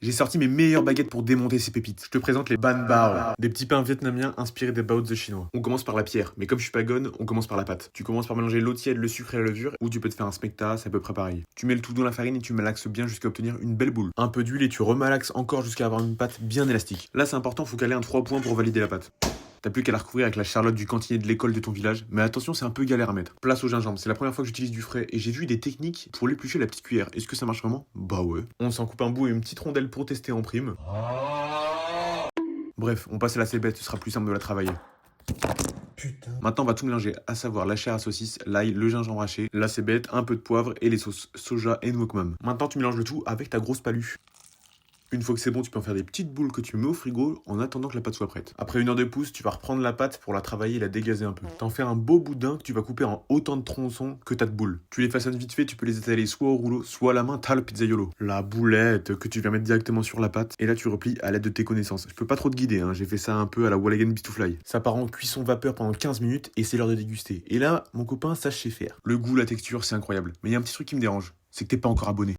J'ai sorti mes meilleures baguettes pour démonter ces pépites. Je te présente les ban bao, des petits pains vietnamiens inspirés des bao de chinois. On commence par la pierre, mais comme je suis pas gonne, on commence par la pâte. Tu commences par mélanger l'eau tiède, le sucre et la levure, ou tu peux te faire un smecta, c'est à peu près pareil. Tu mets le tout dans la farine et tu malaxes bien jusqu'à obtenir une belle boule. Un peu d'huile et tu remalaxes encore jusqu'à avoir une pâte bien élastique. Là c'est important, faut caler un 3 points pour valider la pâte. T'as plus qu'à la recouvrir avec la charlotte du cantinier de l'école de ton village, mais attention, c'est un peu galère à mettre. Place au gingembre, c'est la première fois que j'utilise du frais et j'ai vu des techniques pour l'éplucher la petite cuillère. Est-ce que ça marche vraiment? Bah ouais. On s'en coupe un bout et une petite rondelle pour tester en prime. Bref, on passe à la cébette, ce sera plus simple de la travailler. Putain. Maintenant, on va tout mélanger, à savoir la chair à saucisse, l'ail, le gingembre haché, la cébette, un peu de poivre et les sauces soja et noix. Maintenant, tu mélanges le tout avec ta grosse palu. Une fois que c'est bon, tu peux en faire des petites boules que tu mets au frigo en attendant que la pâte soit prête. Après 1 heure de pouce, tu vas reprendre la pâte pour la travailler et la dégazer un peu. T'en fais un beau boudin que tu vas couper en autant de tronçons que t'as de boules. Tu les façonnes vite fait, tu peux les étaler soit au rouleau, soit à la main, t'as le pizzaiolo. La boulette que tu vas mettre directement sur la pâte et là tu replies à l'aide de tes connaissances. Je peux pas trop te guider, hein. J'ai fait ça un peu à la Wallagan Beast to Fly. Ça part en cuisson vapeur pendant 15 minutes et c'est l'heure de déguster. Et là, mon copain sache faire. Le goût, la texture, c'est incroyable. Mais il y a un petit truc qui me dérange, c'est que t'es pas encore abonné.